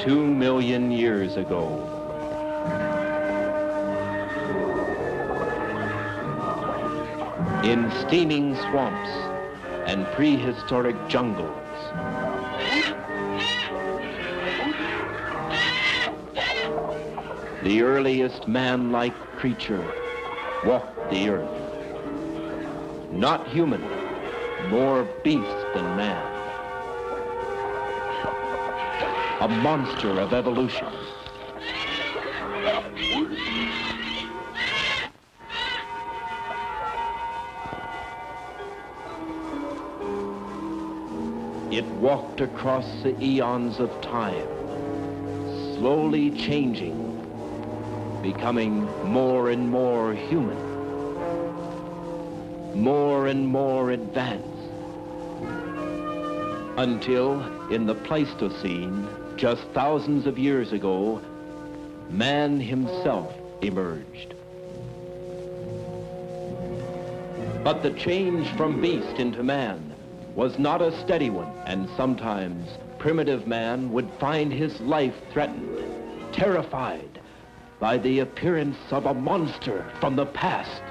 2 million years ago. In steaming swamps and prehistoric jungles, the earliest man-like creature walked the earth. Not human, more beast than man. A monster of evolution. It walked across the eons of time, slowly changing, becoming more and more human, more and more advanced, until in the Pleistocene, just thousands of years ago, man himself emerged. But the change from beast into man was not a steady one, and sometimes primitive man would find his life threatened, terrified by the appearance of a monster from the past.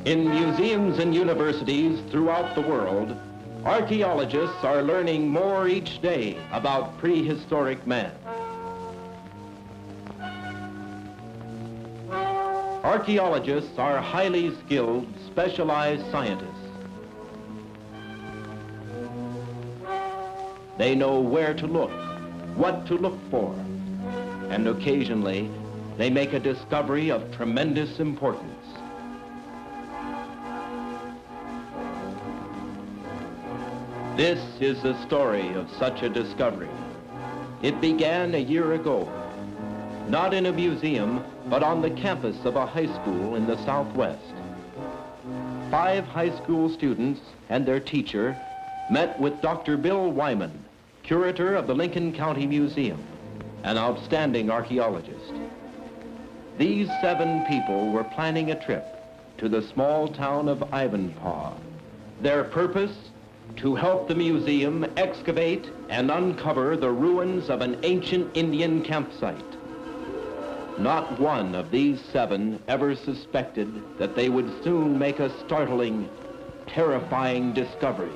In museums and universities throughout the world, archaeologists are learning more each day about prehistoric man. Archaeologists are highly skilled, specialized scientists. They know where to look, what to look for, and occasionally they make a discovery of tremendous importance. This is the story of such a discovery. It began a year ago, not in a museum, but on the campus of a high school in the Southwest. 5 high school students and their teacher met with Dr. Bill Wyman, curator of the Lincoln County Museum, an outstanding archaeologist. These 7 people were planning a trip to the small town of Ivanpah. Their purpose? To help the museum excavate and uncover the ruins of an ancient Indian campsite. Not one of these 7 ever suspected that they would soon make a startling, terrifying discovery.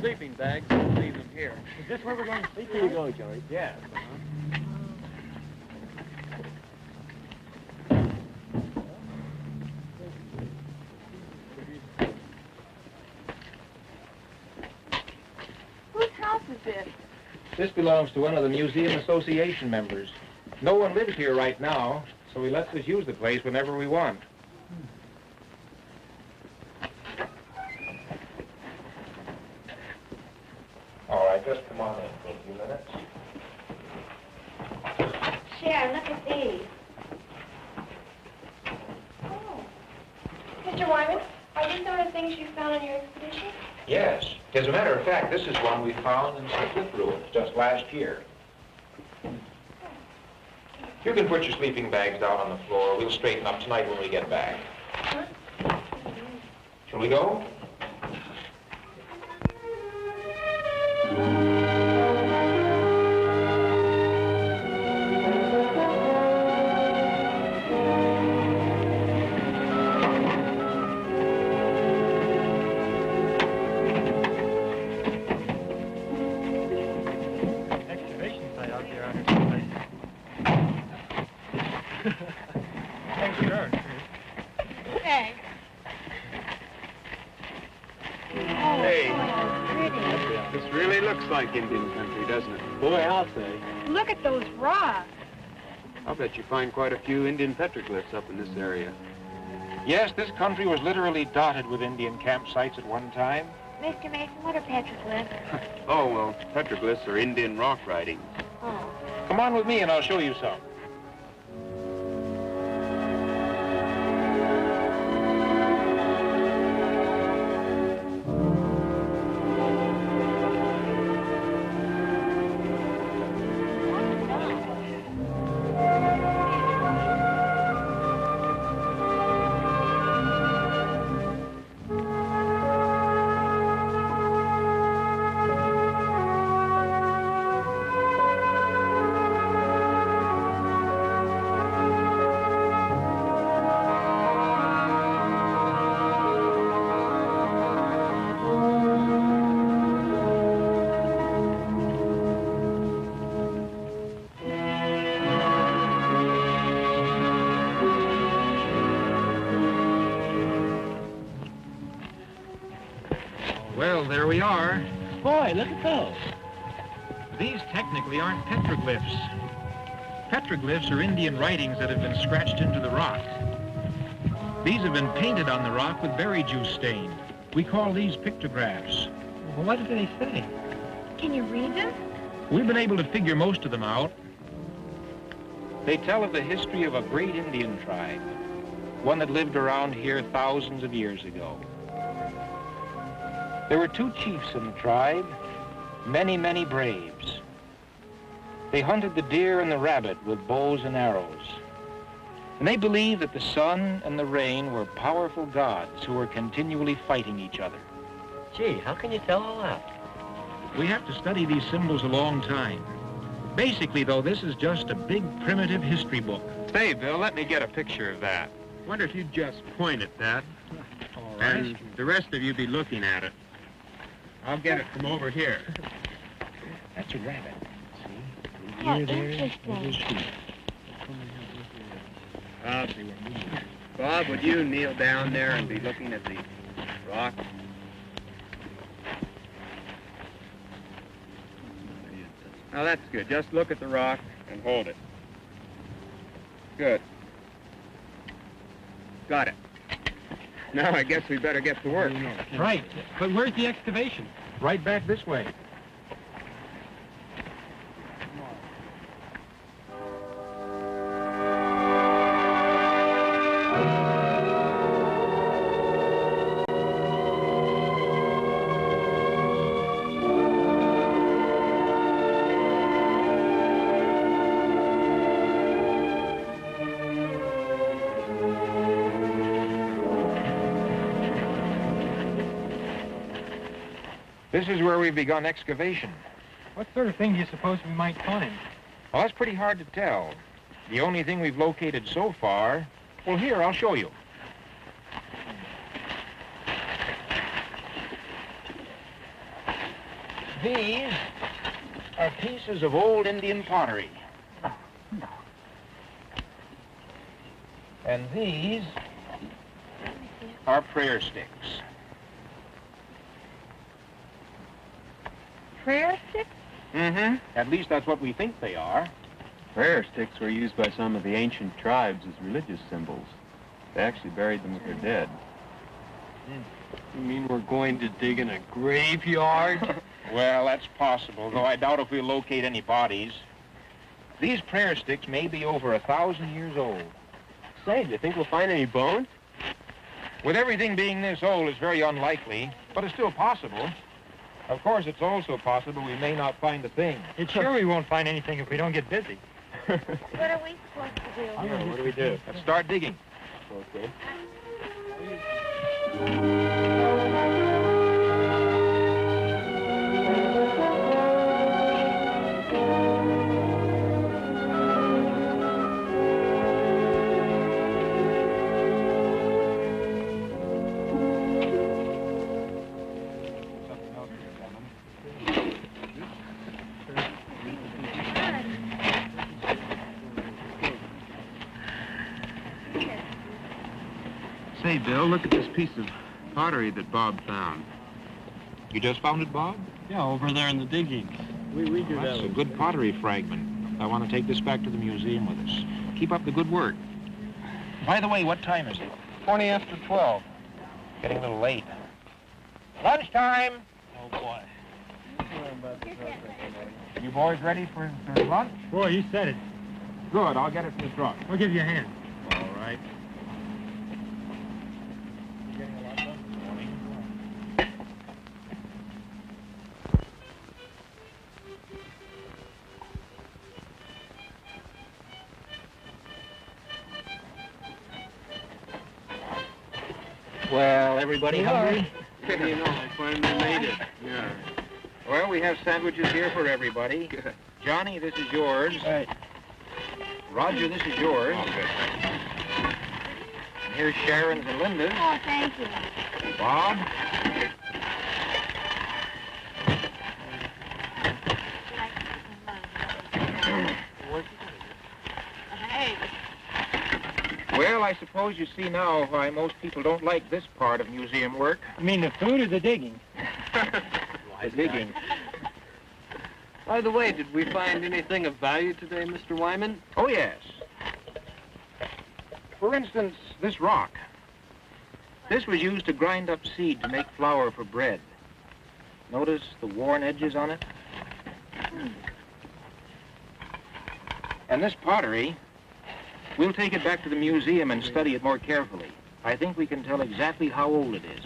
sleeping bags and leave them here. Is this where we're going to sleep? Here you go, Joey. Yes. Whose house is this? This belongs to one of the museum association members. No one lives here right now, so he lets us use the place whenever we want. All right, just come on in for a few minutes. Sharon, look at these. Oh. Mr. Wyman, are these some of the things you found on your expedition? Yes. As a matter of fact, this is one we found in some cliff ruins just last year. You can put your sleeping bags down on the floor. We'll straighten up tonight when we get back. Huh? Shall we go? Excavation site out there on this place. Thanks, sure. Thanks. Hey, Pretty. this really looks like Indian country, doesn't it? Boy, I'll say. Look at those rocks. I'll bet you find quite a few Indian petroglyphs up in this area. Yes, this country was literally dotted with Indian campsites at one time. Mr. Mason, what are petroglyphs? Oh, well, petroglyphs are Indian rock writings. Oh. Come on with me and I'll show you some. Well, there we are. Boy, look at those. These technically aren't petroglyphs. Petroglyphs are Indian writings that have been scratched into the rock. These have been painted on the rock with berry juice stain. We call these pictographs. Well, what did they say? Can you read them? We've been able to figure most of them out. They tell of the history of a great Indian tribe, one that lived around here thousands of years ago. There were two chiefs in the tribe, many, many braves. They hunted the deer and the rabbit with bows and arrows. And they believed that the sun and the rain were powerful gods who were continually fighting each other. Gee, how can you tell all that? We have to study these symbols a long time. Basically, though, this is just a big primitive history book. Say, Bill, let me get a picture of that. Wonder if you'd just point at that. All right. And the rest of you be looking at it. I'll get it from over here. That's a rabbit. How interesting. Bob, would you kneel down there and be looking at the rock? Now that's good. Just look at the rock and hold it. Good. Got it. Now I guess we better get to work. Right, but where's the excavation? Right back this way. This is where we've begun excavation. What sort of thing do you suppose we might find? Well, that's pretty hard to tell. The only thing we've located so far... Well, here, I'll show you. These are pieces of old Indian pottery. And these are prayer sticks. Prayer sticks? Mm-hmm. At least that's what we think they are. Prayer sticks were used by some of the ancient tribes as religious symbols. They actually buried them with their dead. You mean we're going to dig in a graveyard? Well, that's possible, though I doubt if we'll locate any bodies. These prayer sticks may be over 1,000 years old. Say, do you think we'll find any bones? With everything being this old, it's very unlikely, but it's still possible. Of course, it's also possible we may not find a thing. It's sure we won't find anything if we don't get busy. What are we supposed to do? Yeah, what do we do? Let's start digging. Okay. Say, Bill, look at this piece of pottery that Bob found. You just found it, Bob? Yeah, over there in the diggings. We do That's a good pottery fragment. I want to take this back to the museum with us. Keep up the good work. By the way, what time is it? 20 after 12. Getting a little late. Lunchtime! Oh, boy. You boys ready for lunch? Boy, you said it. Good, I'll get it from the truck. I'll give you a hand. All right. Well, everybody hungry? You know, I finally made it. Yeah. Well, we have sandwiches here for everybody. Good. Johnny, this is yours. Right. Roger, this is yours. Oh, good. And here's Sharon's and Linda's. Oh, thank you. Bob. Hey. Well, I suppose you see now why most people don't like this part of museum work. You mean the food or the digging? The digging. By the way, did we find anything of value today, Mr. Wyman? Oh, yes. For instance, this rock. This was used to grind up seed to make flour for bread. Notice the worn edges on it? And this pottery, we'll take it back to the museum and study it more carefully. I think we can tell exactly how old it is.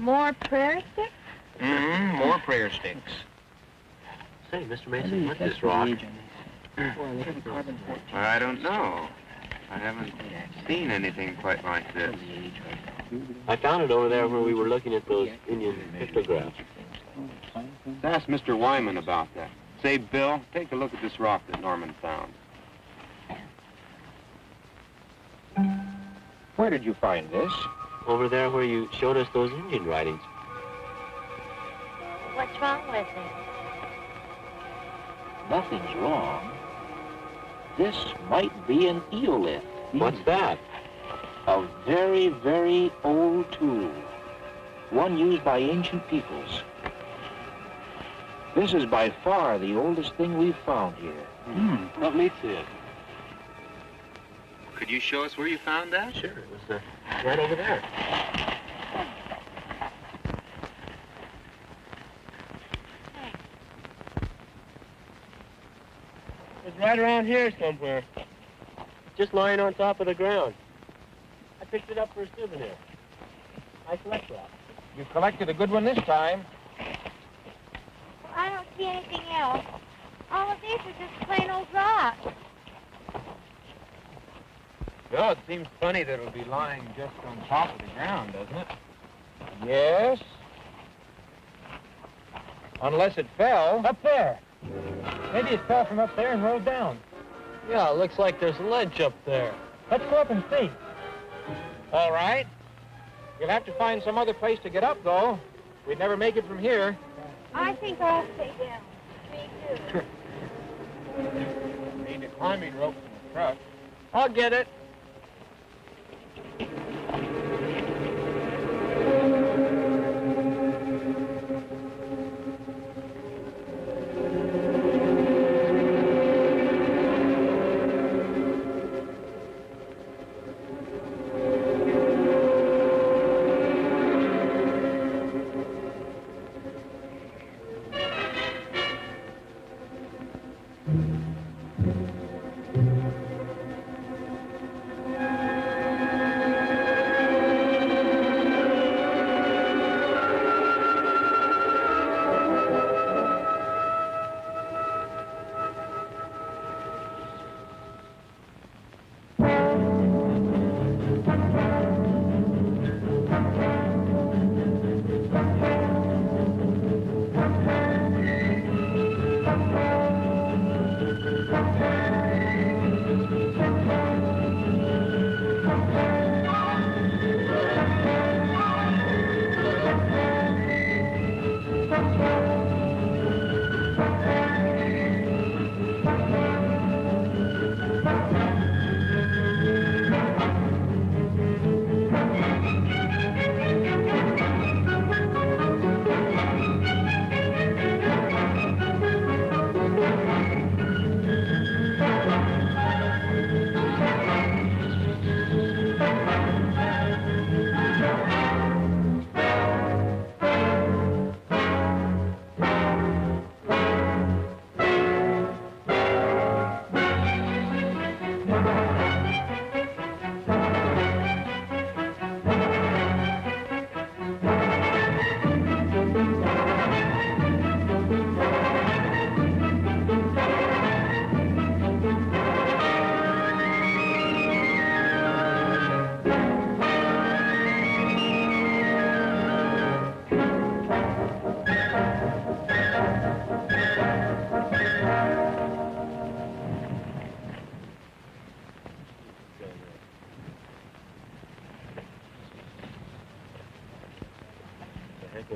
More prayer sticks? Mm-hmm, more prayer sticks. Say, Mr. Mason, what's this rock? I don't know. I haven't seen anything quite like this. I found it over there where we were looking at those Indian pictographs. Ask Mr. Wyman about that. Say, Bill, take a look at this rock that Norman found. Where did you find this? Over there where you showed us those Indian writings. What's wrong with it? Nothing's wrong. This might be an eolith. What's that? A very, very old tool. One used by ancient peoples. This is by far the oldest thing we've found here. Let me see it. Could you show us where you found that? Sure, it was right over there. It's right around here somewhere. Just lying on top of the ground. I picked it up for a souvenir. I collect rocks. You collected a good one this time. Well, I don't see anything else. All of these are just plain old rocks. Well, it seems funny that it'll be lying just on top of the ground, doesn't it? Yes. Unless it fell. Up there. Maybe it fell from up there and rolled down. Yeah, it looks like there's a ledge up there. Let's go up and see. All right. You'll have to find some other place to get up, though. We'd never make it from here. I think I'll stay down. Me too. Need a climbing rope from the truck. I'll get it.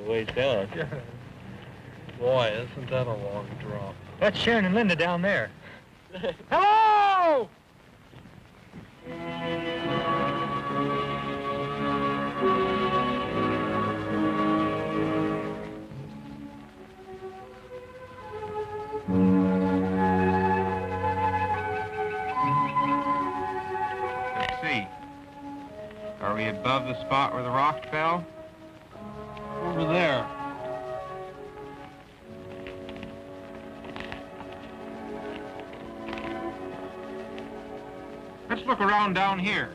Ways down. Boy, isn't that a long drop. That's Sharon and Linda down there. Hello! Let's see. Are we above the spot where the rock fell? Over there. Let's look around down here.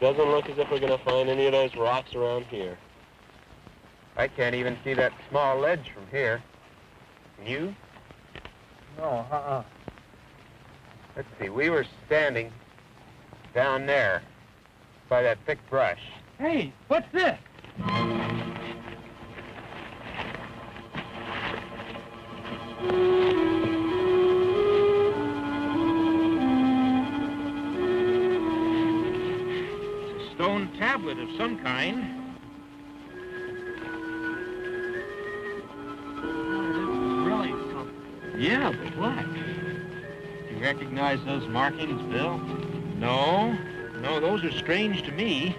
Doesn't look as if we're going to find any of those rocks around here. I can't even see that small ledge from here. Can you? No, Let's see, we were standing down there by that thick brush. Hey, what's this? Stone tablet of some kind. really something. Yeah, but what? You recognize those markings, Bill? No, those are strange to me.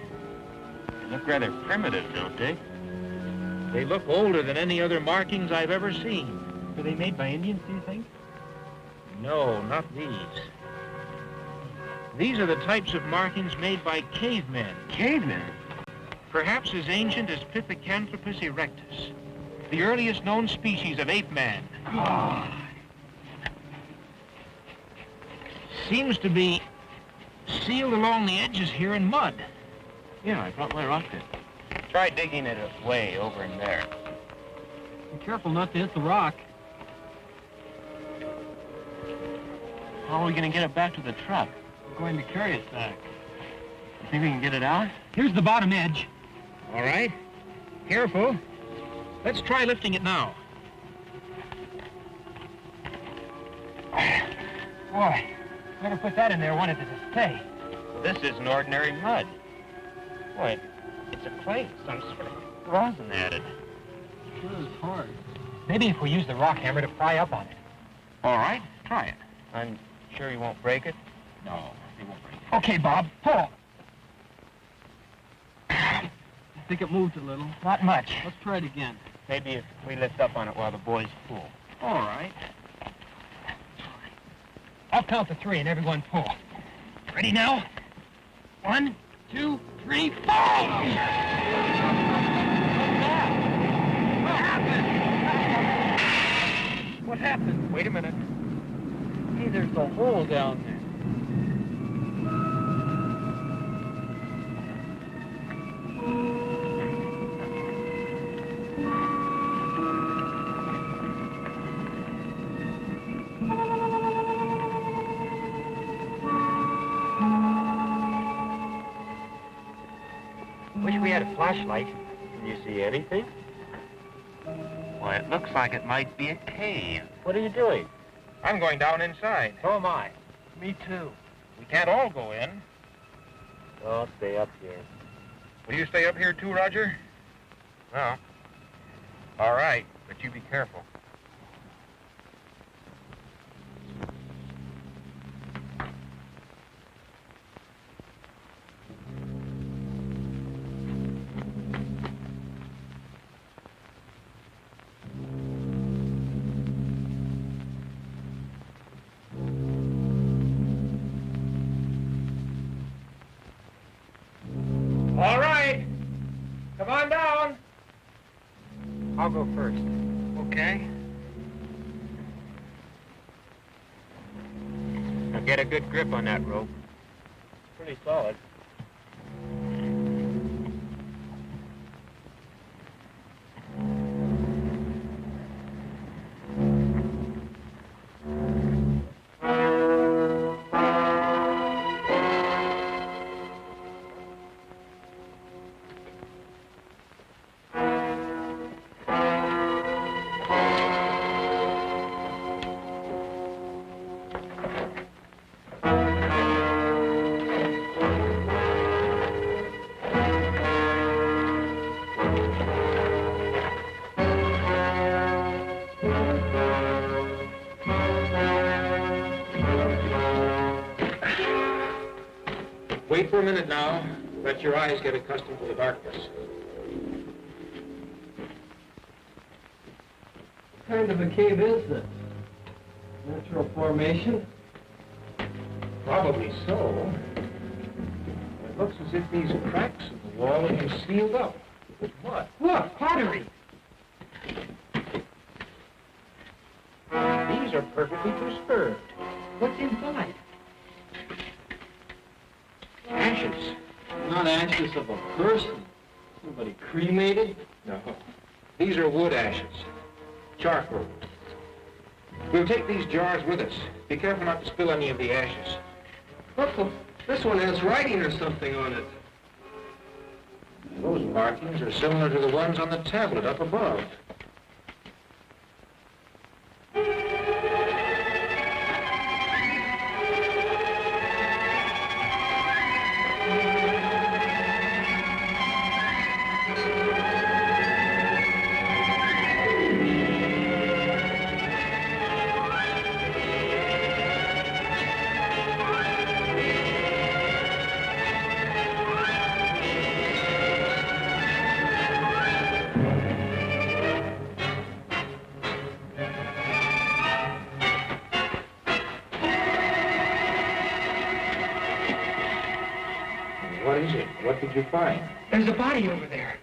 They look rather primitive, don't they? They look older than any other markings I've ever seen. Were they made by Indians, do you think? No, not these. These are the types of markings made by cavemen. Cavemen? Perhaps as ancient as Pithecanthropus erectus, the earliest known species of ape-man. Seems to be sealed along the edges here in mud. Yeah, I brought my rock pit. Try digging it away over in there. Be careful not to hit the rock. How are we going to get it back to the truck? We're going to carry it back. You think we can get it out? Here's the bottom edge. All right. Careful. Let's try lifting it now. Boy, whoever put that in there wanted it to stay. This isn't ordinary mud. Boy, it's a clay, some sort of rosin added. Sure is hard. Maybe if we use the rock hammer to pry up on it. All right, try it. I'm sure you won't break it? No, it won't break it. Okay, Bob, pull. I think it moved a little. Not much. Let's try it again. Maybe if we lift up on it while the boys pull. All right. I'll count to 3 and everyone pull. Ready now? 1, 2, 3, 4! What happened? What happened? Wait a minute. Hey, there's a hole down there. Wish we had a flashlight. Can you see anything? Why, it looks like it might be a cave. What are you doing? I'm going down inside. So am I. Me too. We can't all go in. I'll stay up here. Will you stay up here too, Roger? Well, all right, but you be careful. All right. Come on down. I'll go first. Okay. Now get a good grip on that rope. Pretty solid. Wait for a minute now. Let your eyes get accustomed to the darkness. What kind of a cave is this? Natural formation? Probably so. It looks as if these cracks in the wall have been sealed up with mud. Look, pottery! These are perfectly preserved. What's inside? Ashes. Not ashes of a person. Somebody cremated? No. These are wood ashes. Charcoal. We'll take these jars with us. Be careful not to spill any of the ashes. Look, this one has writing or something on it. Those markings are similar to the ones on the tablet up above. is it? What did you find? There's a body over there.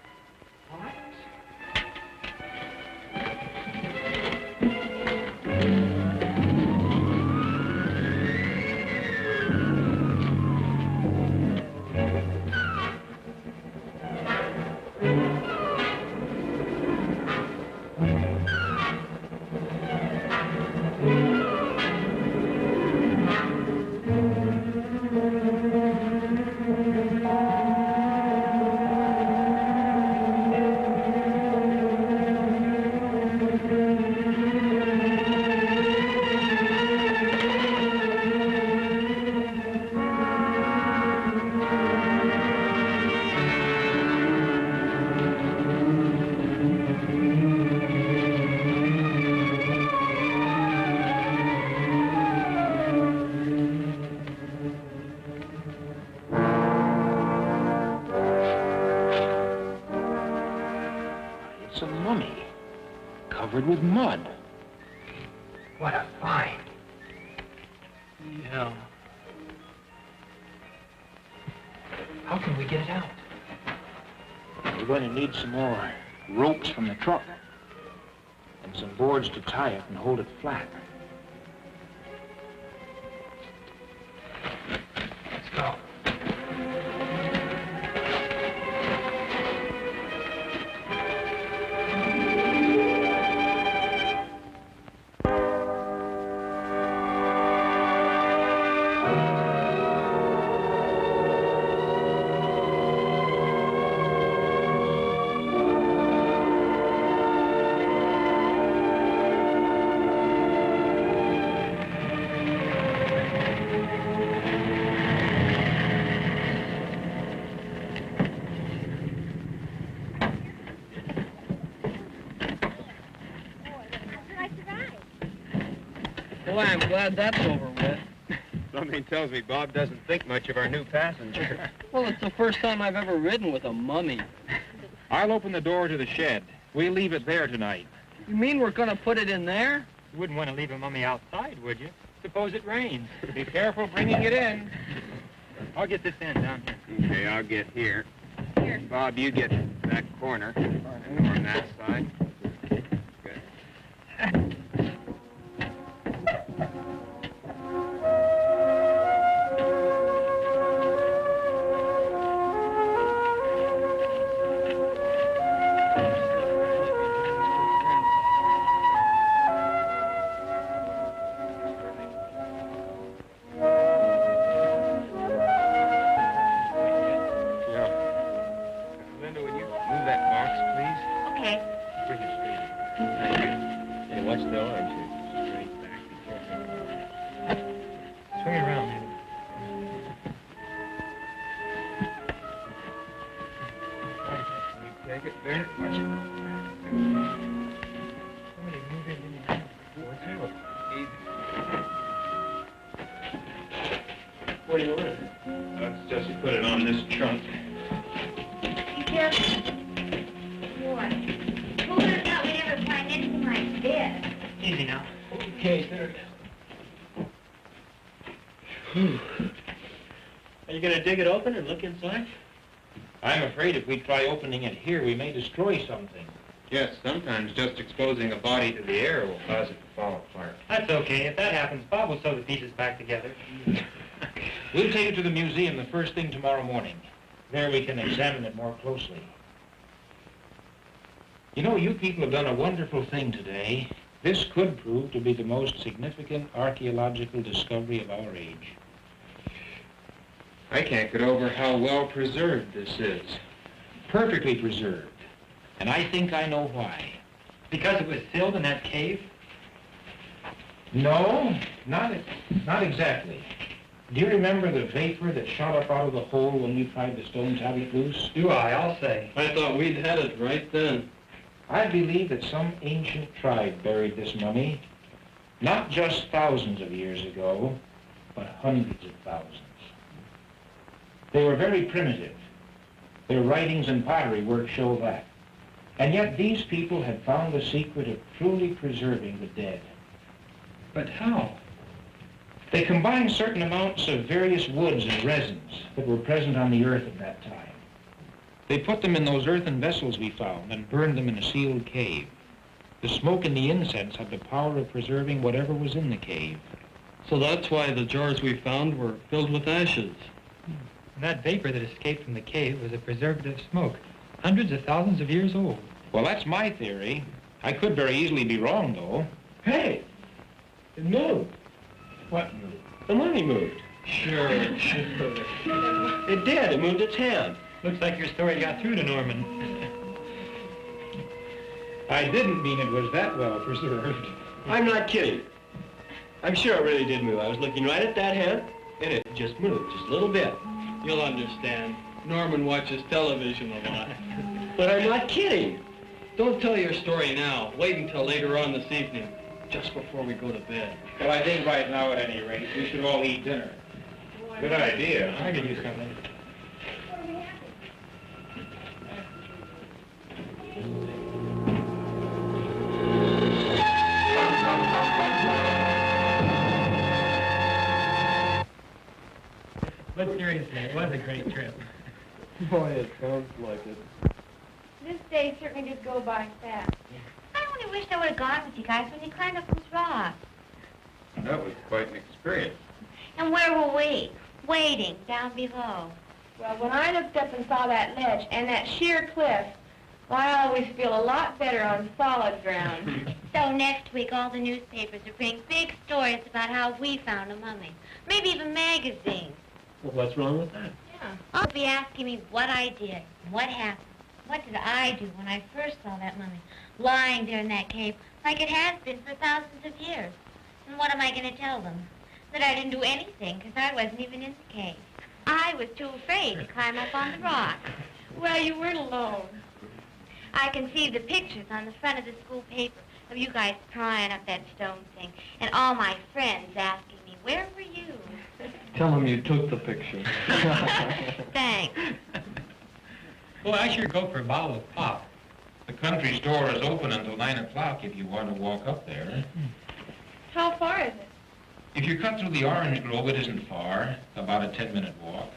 It's a mummy, covered with mud. What a find. Yeah. How can we get it out? We're going to need some more ropes from the truck and some boards to tie it and hold it flat. Let's go. Boy, I'm glad that's over with. Something tells me Bob doesn't think much of our new passenger. Well, it's the first time I've ever ridden with a mummy. I'll open the door to the shed. We'll leave it there tonight. You mean we're gonna put it in there? You wouldn't want to leave a mummy outside, would you? Suppose it rains. Be careful bringing it in. I'll get this end down here. Okay, I'll get here. Here. Bob, you get that corner on that side. Good. What do you want? Let's just put it on this trunk. Be careful. Boy, who would have thought we'd ever find anything like this? Easy now. Okay, there it is. Are you going to dig it open and look inside? I'm afraid if we try opening it here, we may destroy something. Yes, sometimes just exposing a body to the air will cause it to fall apart. That's okay. If that happens, Bob will sew the pieces back together. We'll take it to the museum the first thing tomorrow morning. There we can examine it more closely. You know, you people have done a wonderful thing today. This could prove to be the most significant archaeological discovery of our age. I can't get over how well preserved this is. Perfectly preserved. And I think I know why. Because it was filled in that cave? No, not exactly. Do you remember the vapor that shot up out of the hole when we pried the stone tablet loose? Do I? I'll say. I thought we'd had it right then. I believe that some ancient tribe buried this mummy, not just thousands of years ago, but hundreds of thousands. They were very primitive. Their writings and pottery work show that. And yet these people had found the secret of truly preserving the dead. But how? They combined certain amounts of various woods and resins that were present on the Earth at that time. They put them in those earthen vessels we found and burned them in a sealed cave. The smoke and the incense had the power of preserving whatever was in the cave. So that's why the jars we found were filled with ashes. And that vapor that escaped from the cave was a preservative smoke, hundreds of thousands of years old. Well, that's my theory. I could very easily be wrong, though. Hey, it moved. What moved? The mummy moved. Sure. It did. It moved its hand. Looks like your story got through to Norman. I didn't mean it was that well preserved. I'm not kidding. I'm sure it really did move. I was looking right at that hand, and it just moved, just a little bit. You'll understand. Norman watches television a lot. But I'm not kidding. Don't tell your story now. Wait until later on this evening, just before we go to bed. Well, I think right now, at any rate, we should all eat dinner. Good idea. I could use something. But seriously, it was a great trip. Boy, it sounds like it. This day certainly did go by fast. I only wished I would have gone with you guys when you climbed up those rocks. That was quite an experience. And where were we? Waiting down below. Well, when I looked up and saw that ledge and that sheer cliff, well, I always feel a lot better on solid ground. So next week, all the newspapers will bring big stories about how we found a mummy. Maybe even magazines. Well, what's wrong with that? Yeah. They'll be asking me what I did, what happened. What did I do when I first saw that mummy lying there in that cave like it has been for thousands of years? And what am I going to tell them? That I didn't do anything because I wasn't even in the cave. I was too afraid to climb up on the rock. Well, you weren't alone. I can see the pictures on the front of the school paper of you guys prying up that stone thing and all my friends asking me, where were you? Tell him you took the picture. Thanks. Well, I sure go for a bottle of pop. The country store is open until 9 o'clock if you want to walk up there. How far is it? If you cut through the orange grove, it isn't far, about a 10-minute walk.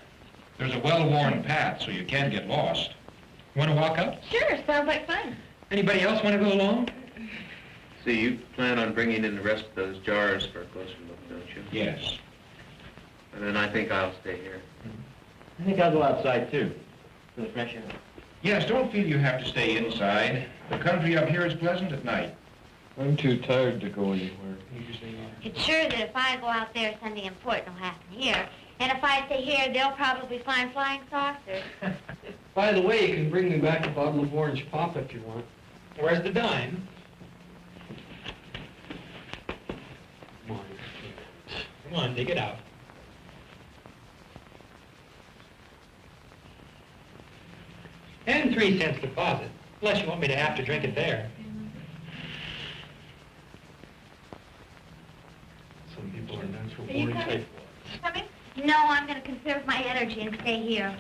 There's a well-worn path, so you can't get lost. Want to walk up? Sure, sounds like fun. Anybody else want to go along? So you plan on bringing in the rest of those jars for a closer look, don't you? Yes. And then I think I'll stay here. I think I'll go outside, too, for the fresh air. Yes, don't feel you have to stay inside. The country up here is pleasant at night. I'm too tired to go anywhere. It's sure that if I go out there, something important will happen here. And if I stay here, they'll probably find flying saucers. By the way, you can bring me back a bottle of orange pop if you want. Where's the dime? Come on. Come on, dig it out. And 3 cents deposit, unless you want me to have to drink it there. Some people are nuts for Are you orange. coming? Coming? No, I'm going to conserve my energy and stay here.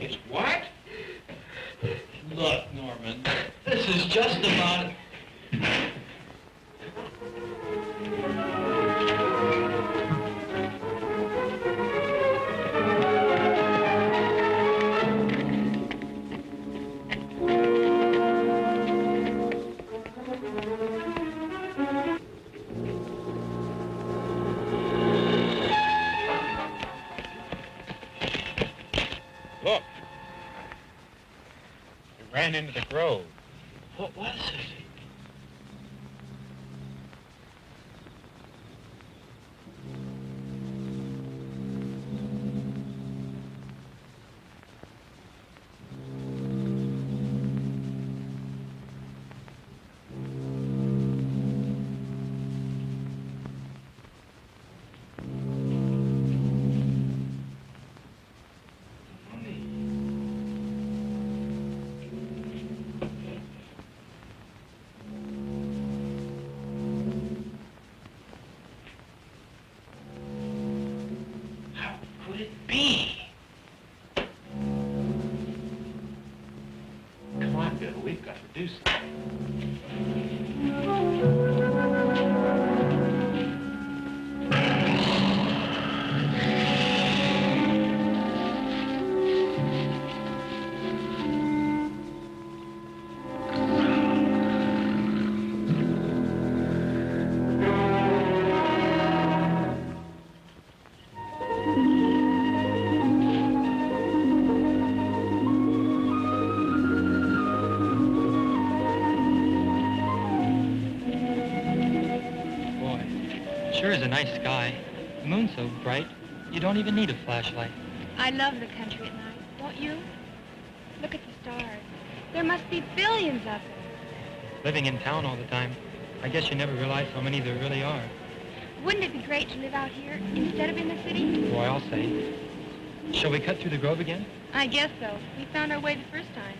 It's what? Look, Norman, this is just about... Look. It ran into the grove. What was it? Come on, Bill. We've got to do something. Sure is a nice sky. The moon's so bright, you don't even need a flashlight. I love the country at night, don't you? Look at the stars. There must be billions of them. Living in town all the time, I guess you never realize how many there really are. Wouldn't it be great to live out here instead of in the city? Boy, I'll say. Shall we cut through the grove again? I guess so. We found our way the first time.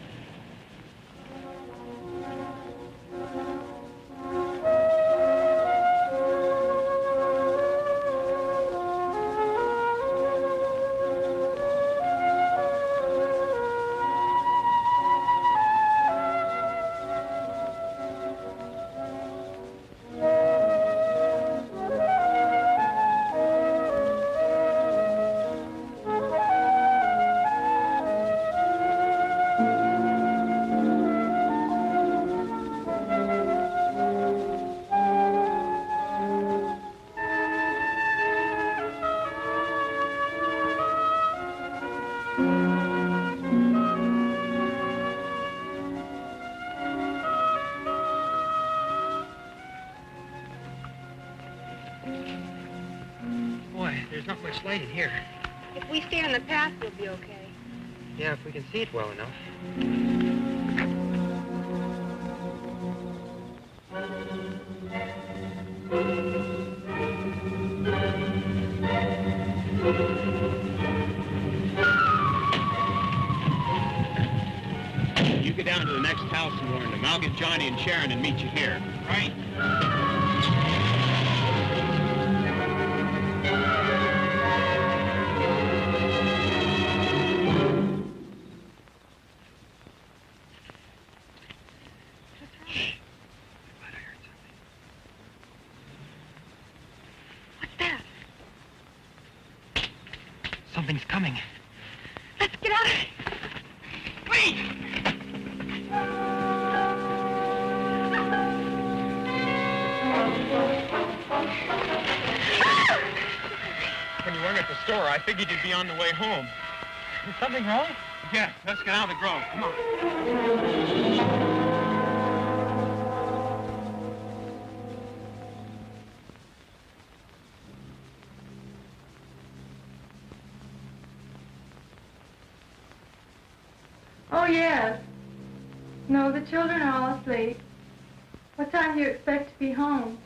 There's not much light in here. If we stay on the path, we'll be okay. Yeah, if we can see it well enough. You get down to the next house and warn them. I'll get Johnny and Sharon and meet you here. Right. Something's coming. Let's get out of here. Wait! When you weren't at the store, I figured you'd be on the way home. Is something wrong? Yes, let's get out of the grove. Come on. Oh, yes. No, the children are all asleep. What time do you expect to be home?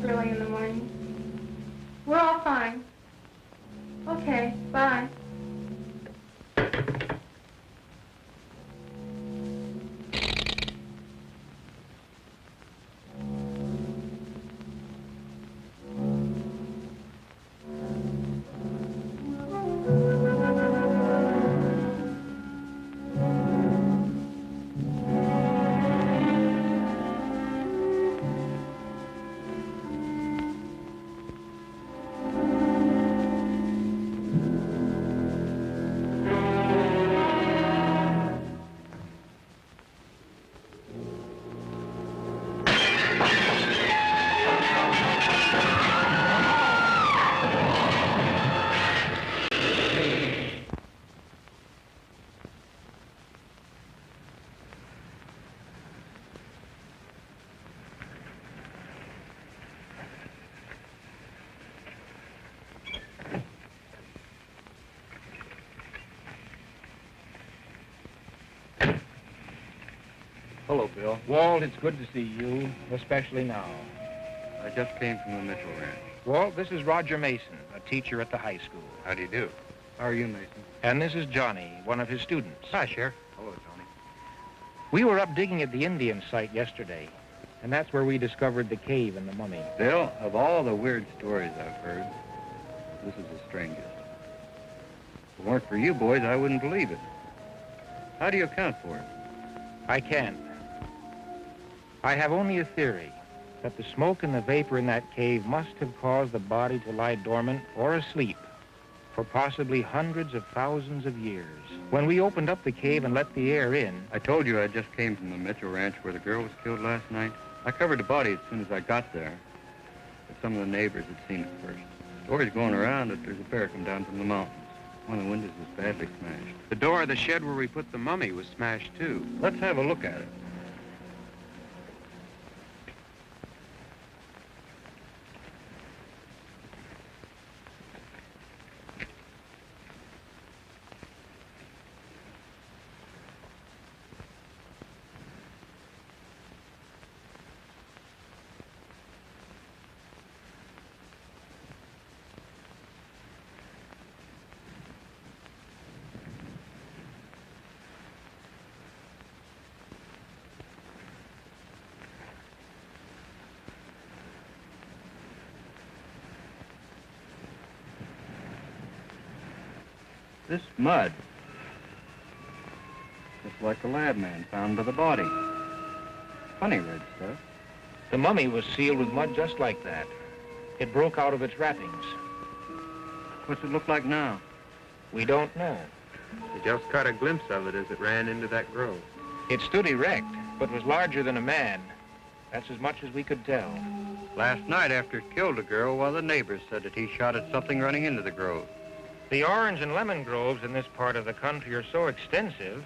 Early in the morning. We're all fine. Okay, bye. Hello, Bill. Walt, it's good to see you, especially now. I just came from the Mitchell Ranch. Walt, this is Roger Mason, a teacher at the high school. How do you do? How are you, Mason? And this is Johnny, one of his students. Hi, Sheriff. Hello, Johnny. We were up digging at the Indian site yesterday, and that's where we discovered the cave and the mummy. Bill, of all the weird stories I've heard, this is the strangest. If it weren't for you boys, I wouldn't believe it. How do you account for it? I can't. I have only a theory that the smoke and the vapor in that cave must have caused the body to lie dormant or asleep for possibly hundreds of thousands of years. When we opened up the cave and let the air in... I told you I just came from the Mitchell Ranch where the girl was killed last night. I covered the body as soon as I got there, but some of the neighbors had seen it first. Stories going around that there's a bear come down from the mountains. One of the windows was badly smashed. The door of the shed where we put the mummy was smashed, too. Let's have a look at it. This mud, just like the lab man found by the body. Funny red stuff. The mummy was sealed with mud just like that. It broke out of its wrappings. What's it look like now? We don't know. We just caught a glimpse of it as it ran into that grove. It stood erect, but was larger than a man. That's as much as we could tell. Last night after it killed a girl, one of the neighbors said that he shot at something running into the grove. The orange and lemon groves in this part of the country are so extensive,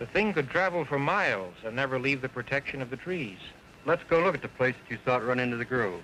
the thing could travel for miles and never leave the protection of the trees. Let's go look at the place that you saw it run into the grove.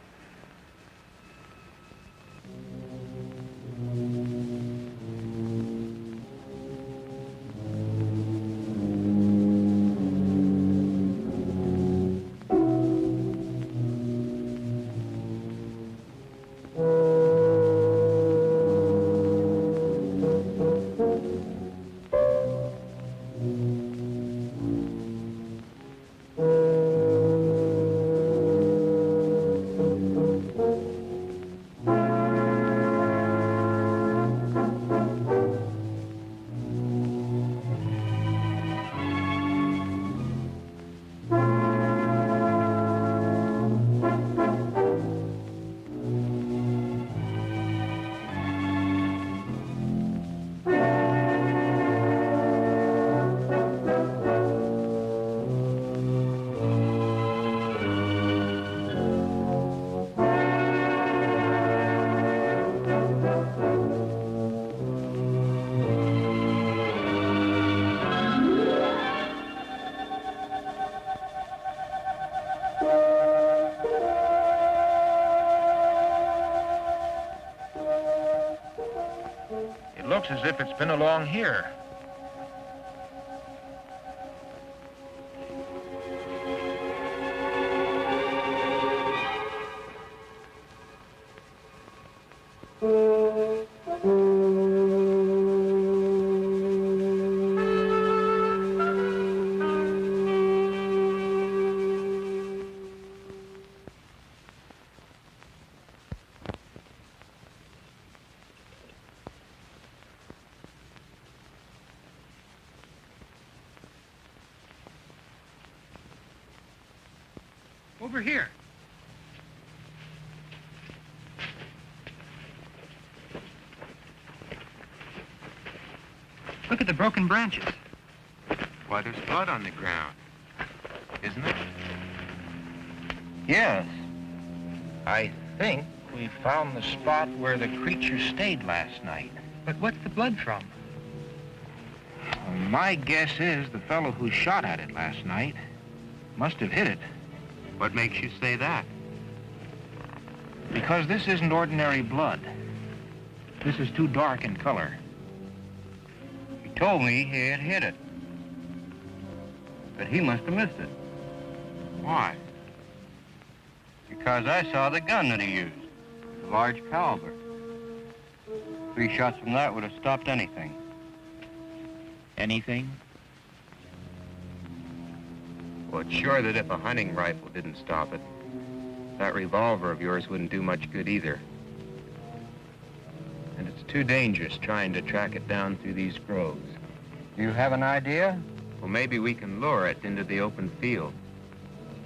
Looks as if it's been along here. Over here. Look at the broken branches. Why, there's blood on the ground, isn't there? Yes. I think we found the spot where the creature stayed last night. But what's the blood from? My guess is the fellow who shot at it last night must have hit it. What makes you say that? Because this isn't ordinary blood. This is too dark in color. He told me he had hit it. But he must have missed it. Why? Because I saw the gun that he used, a large caliber. 3 shots from that would have stopped anything. Anything? Well, it's sure that if a hunting rifle didn't stop it, that revolver of yours wouldn't do much good either. And it's too dangerous trying to track it down through these groves. Do you have an idea? Well, maybe we can lure it into the open field.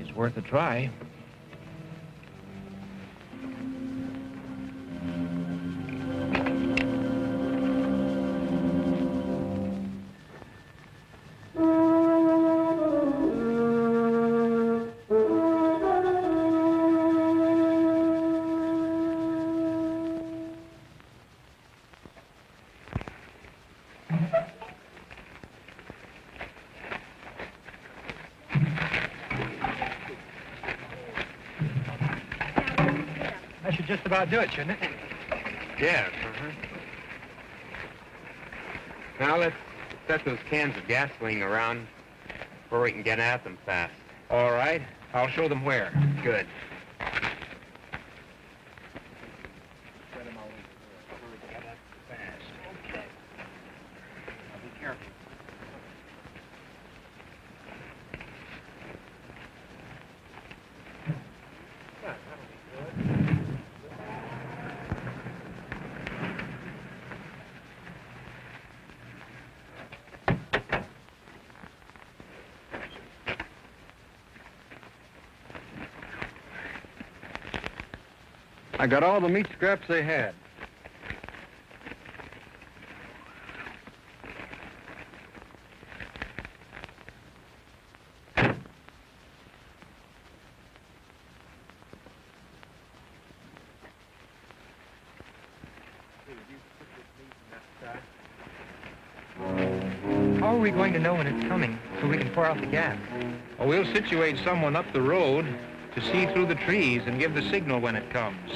It's worth a try. That should just about do it, shouldn't it? Yes, Now let's set those cans of gasoline around where we can get at them fast. All right. I'll show them where. Good. I got all the meat scraps they had. How are we going to know when it's coming so we can pour out the gas? Well, we'll situate someone up the road to see through the trees and give the signal when it comes.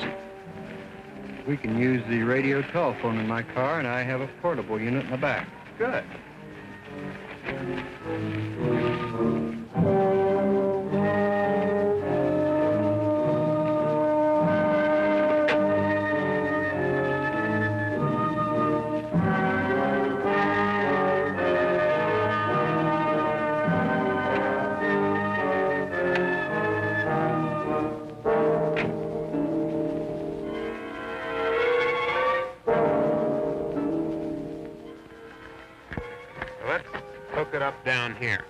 We can use the radio telephone in my car, and I have a portable unit in the back. Good. Hook it up down here.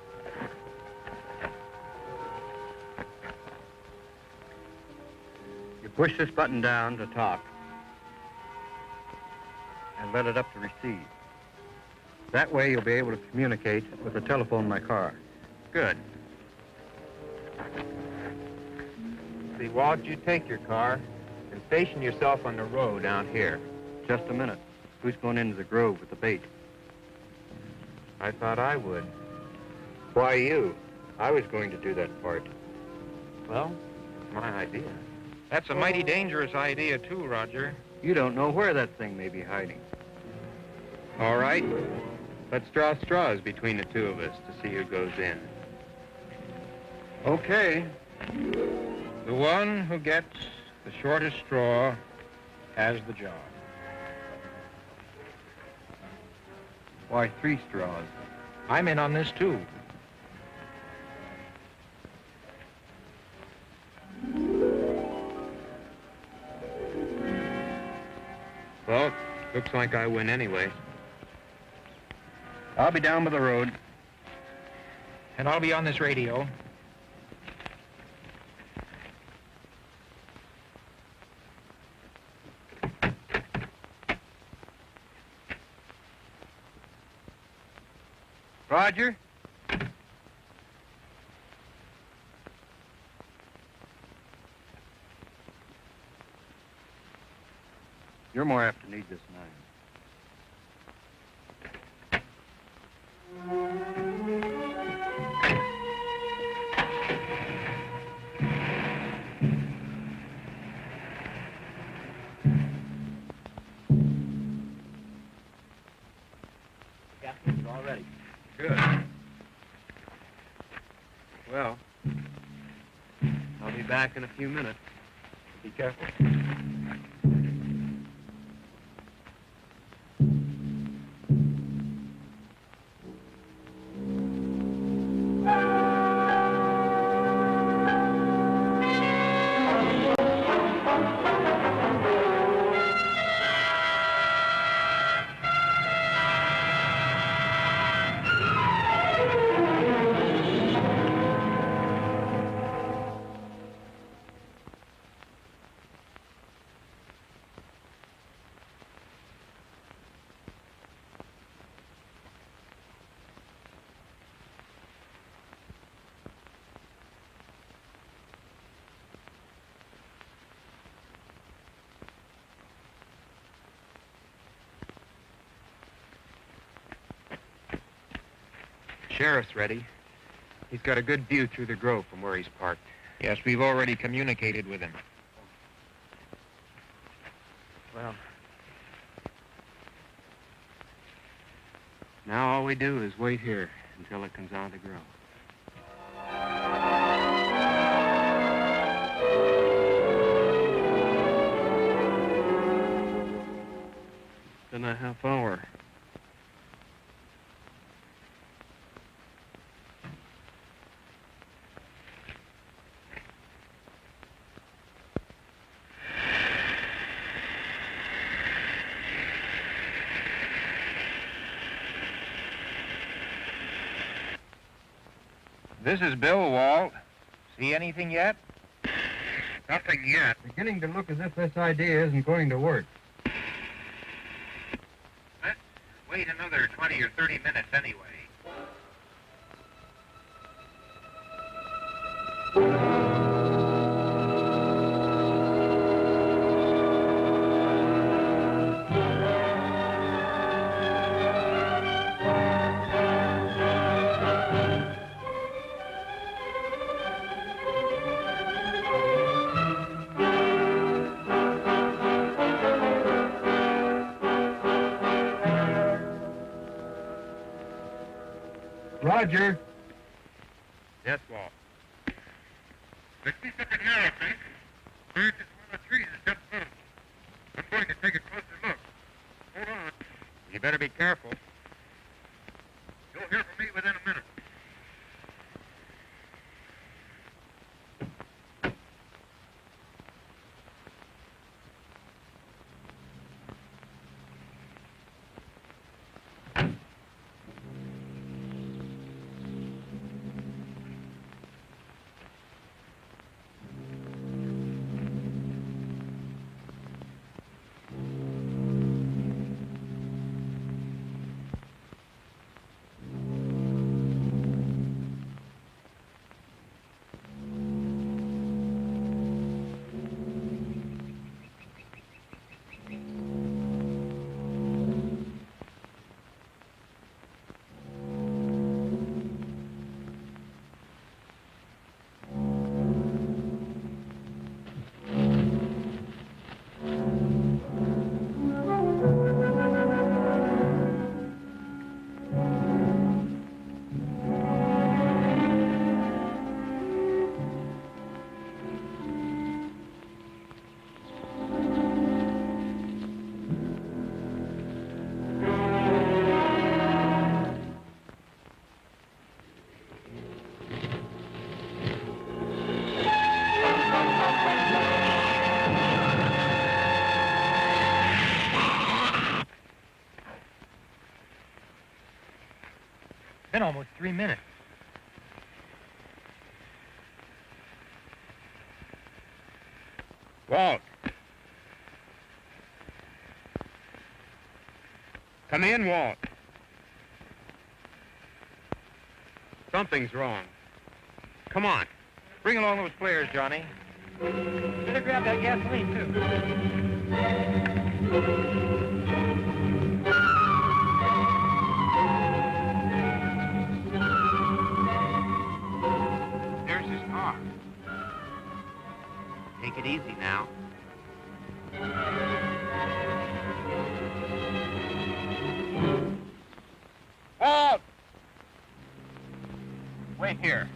You push this button down to talk and let it up to receive. That way you'll be able to communicate with the telephone in my car. Good. See, Walt, you take your car and station yourself on the road down here. Just a minute. Who's going into the grove with the bait? I thought I would. Why you? I was going to do that part. Well, it's my idea. That's a mighty dangerous idea, too, Roger. You don't know where that thing may be hiding. All right. Let's draw straws between the two of us to see who goes in. Okay. The one who gets the shortest straw has the job. Why 3 straws? I'm in on this, too. Well, looks like I win anyway. I'll be down by the road. And I'll be on this radio. Roger? You're more apt to need this knife. Yeah, it's all ready. Good. Well, I'll be back in a few minutes. Be careful. Sheriff's ready. He's got a good view through the grove from where he's parked. Yes, we've already communicated with him. Well, now all we do is wait here until it comes out of the grove. It's been a half hour. This is Bill, Walt. See anything yet? Nothing yet. Beginning to look as if this idea isn't going to work. Let's wait another 20 or 30 minutes anyway. Roger. Yes, Walt. Let's see something here, I think. There's just one of the trees that just moved. I'm going to take a closer look. Hold on. You better be careful. You'll hear from me within a minute. Been almost 3 minutes. Walt. Come in, Walt. Something's wrong. Come on. Bring along those flares, Johnny. Better grab that gasoline, too. Take it easy now. Walt! Wait here.